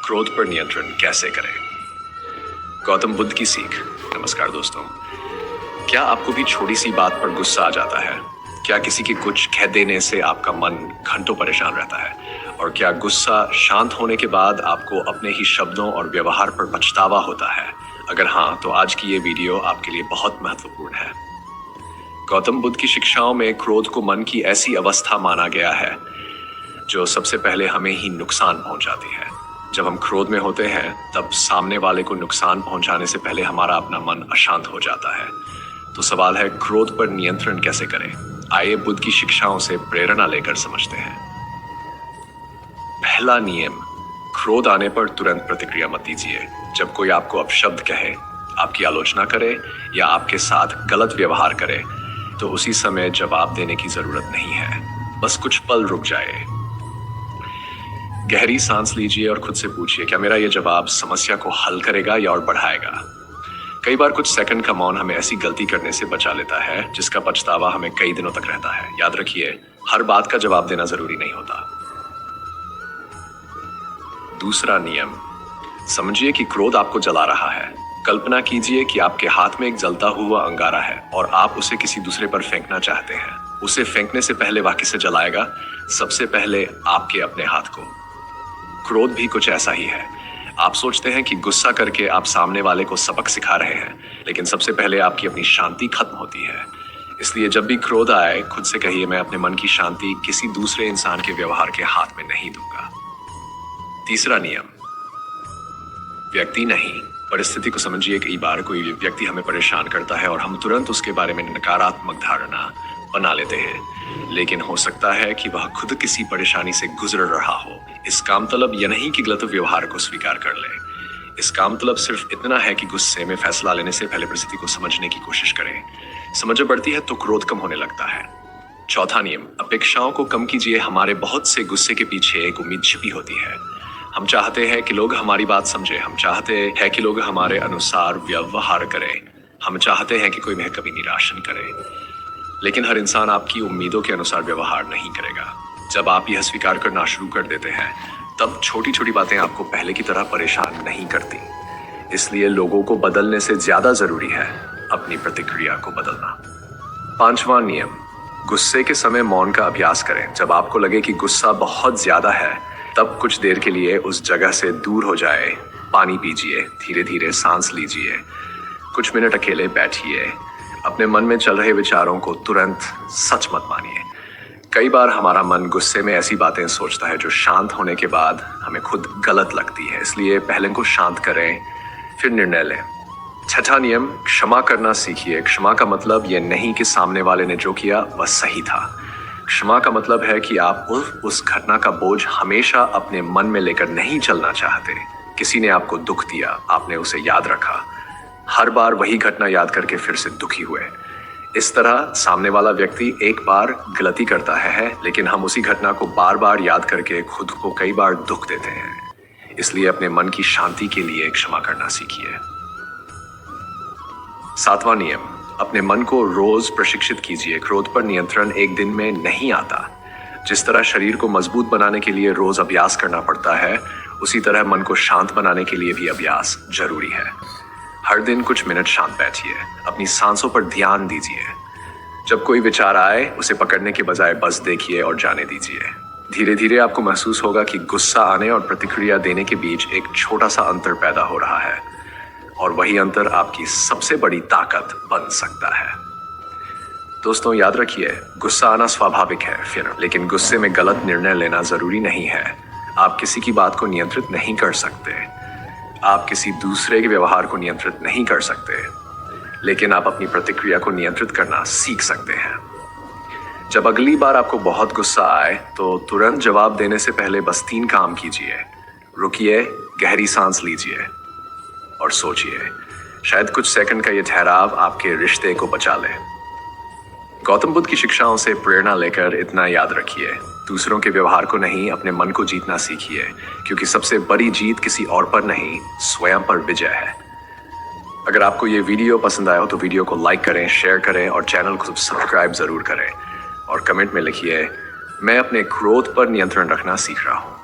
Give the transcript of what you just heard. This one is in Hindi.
क्रोध पर नियंत्रण कैसे करें? गौतम बुद्ध की सीख। नमस्कार दोस्तों, क्या आपको भी छोटी सी बात पर गुस्सा आ जाता है? क्या किसी के कुछ कह देने से आपका मन घंटों परेशान रहता है? और क्या गुस्सा शांत होने के बाद आपको अपने ही शब्दों और व्यवहार पर पछतावा होता है? अगर हाँ, तो आज की ये वीडियो आपके लिए बहुत महत्वपूर्ण है। गौतम बुद्ध की शिक्षाओं में क्रोध को मन की ऐसी अवस्था माना गया है जो सबसे पहले हमें ही नुकसान पहुंचाती है। जब हम क्रोध में होते हैं तब सामने वाले को नुकसान पहुंचाने से पहले हमारा अपना मन अशांत हो जाता है। तो सवाल है, क्रोध पर नियंत्रण कैसे करें? आइए बुद्ध की शिक्षाओं से प्रेरणा लेकर समझते हैं। पहला नियम, क्रोध आने पर तुरंत प्रतिक्रिया मत दीजिए। जब कोई आपको अपशब्द कहे, आपकी आलोचना करे या आपके साथ गलत व्यवहार करे तो उसी समय जवाब देने की जरूरत नहीं है। बस कुछ पल रुक जाए, गहरी सांस लीजिए और खुद से पूछिए, क्या मेरा यह जवाब समस्या को हल करेगा या और बढ़ाएगा? कई बार कुछ सेकंड का मौन हमें ऐसी गलती करने से बचा लेता है जिसका पछतावा हमें कई दिनों तक रहता है। याद रखिए, हर बात का जवाब देना जरूरी नहीं होता। दूसरा नियम, समझिए कि क्रोध आपको जला रहा है। कल्पना कीजिए कि आपके हाथ में एक जलता हुआ अंगारा है और आप उसे किसी दूसरे पर फेंकना चाहते हैं। उसे फेंकने से पहले वह किसे जलाएगा? सबसे पहले आपके अपने हाथ को। क्रोध भी कुछ ऐसा ही है। आप सोचते हैं कि गुस्सा करके आप सामने वाले को सबक सिखा रहे हैं, लेकिन सबसे पहले आपकी अपनी शांति खत्म होती है। इसलिए जब भी क्रोध आए, खुद से कहिए, मैं अपने मन की शांति किसी दूसरे इंसान के व्यवहार के हाथ में नहीं दूंगा। तीसरा नियम, व्यक्ति नहीं, परिस्थिति को समझिए। कई बार कोई व्यक्ति हमें परेशान करता है और हम तुरंत उसके बारे में नकारात्मक धारणा बना लेते हैं, लेकिन हो सकता है कि वह खुद किसी परेशानी से गुजर रहा हो। इसका मतलब यह नहीं कि गलत व्यवहार को स्वीकार कर ले। इसका मतलब सिर्फ इतना है कि गुस्से में फैसला लेने से पहले परिस्थिति को समझने की कोशिश करें। समझ बढ़ती है तो क्रोध कम होने लगता है। चौथा नियम, अपेक्षाओं को कम कीजिए। हमारे बहुत से गुस्से के पीछे एक उम्मीद छिपी होती है। हम चाहते हैं कि लोग हमारी बात समझें, हम चाहते हैं कि लोग हमारे अनुसार व्यवहार करें, हम चाहते हैं कि कोई हमें कभी निराश न करे। लेकिन हर इंसान आपकी उम्मीदों के अनुसार व्यवहार नहीं करेगा। जब आप यह स्वीकार करना शुरू कर देते हैं तब छोटी छोटी बातें आपको पहले की तरह परेशान नहीं करती। इसलिए लोगों को बदलने से ज्यादा जरूरी है अपनी प्रतिक्रिया को बदलना। पांचवा नियम, गुस्से के समय मौन का अभ्यास करें। जब आपको लगे कि गुस्सा बहुत ज्यादा है तब कुछ देर के लिए उस जगह से दूर हो जाए। पानी पीजिए, धीरे धीरे सांस लीजिए, कुछ मिनट अकेले बैठिए। अपने मन में चल रहे विचारों को तुरंत सच मत मानिए। कई बार हमारा मन गुस्से में ऐसी बातें सोचता है जो शांत होने के बाद हमें खुद गलत लगती है। इसलिए पहले को शांत करें, फिर निर्णय लें। छठा नियम, क्षमा करना सीखिए। क्षमा का मतलब यह नहीं कि सामने वाले ने जो किया वह सही था। क्षमा का मतलब है कि आप उस घटना का बोझ हमेशा अपने मन में लेकर नहीं चलना चाहते। किसी ने आपको दुख दिया, आपने उसे याद रखा, हर बार वही घटना याद करके फिर से दुखी हुए। इस तरह सामने वाला व्यक्ति एक बार गलती करता है, लेकिन हम उसी घटना को बार बार याद करके खुद को कई बार दुख देते हैं। इसलिए अपने मन की शांति के लिए क्षमा करना सीखिए। सातवां नियम, अपने मन को रोज प्रशिक्षित कीजिए। क्रोध पर नियंत्रण एक दिन में नहीं आता। जिस तरह शरीर को मजबूत बनाने के लिए रोज अभ्यास करना पड़ता है, उसी तरह मन को शांत बनाने के लिए भी अभ्यास जरूरी है। हर दिन कुछ मिनट शांत बैठिए, अपनी सांसों पर ध्यान दीजिए। जब कोई विचार आए उसे पकड़ने के बजाय बस देखिए और जाने दीजिए। धीरे धीरे आपको महसूस होगा कि गुस्सा आने और प्रतिक्रिया देने के बीच एक छोटा सा अंतर पैदा हो रहा है, और वही अंतर आपकी सबसे बड़ी ताकत बन सकता है। दोस्तों याद रखिए, गुस्सा आना स्वाभाविक है, लेकिन गुस्से में गलत निर्णय लेना जरूरी नहीं है। आप किसी की बात को नियंत्रित नहीं कर सकते, आप किसी दूसरे के व्यवहार को नियंत्रित नहीं कर सकते, लेकिन आप अपनी प्रतिक्रिया को नियंत्रित करना सीख सकते हैं। जब अगली बार आपको बहुत गुस्सा आए तो तुरंत जवाब देने से पहले बस 3 काम कीजिए। रुकिए, गहरी सांस लीजिए और सोचिए। शायद कुछ सेकंड का यह ठहराव आपके रिश्ते को बचा ले। गौतम बुद्ध की शिक्षाओं से प्रेरणा लेकर इतना याद रखिए, दूसरों के व्यवहार को नहीं, अपने मन को जीतना सीखिए, क्योंकि सबसे बड़ी जीत किसी और पर नहीं, स्वयं पर विजय है। अगर आपको ये वीडियो पसंद आया हो तो वीडियो को लाइक करें, शेयर करें और चैनल को सब्सक्राइब जरूर करें। और कमेंट में लिखिए, मैं अपने क्रोध पर नियंत्रण रखना सीख रहा हूं।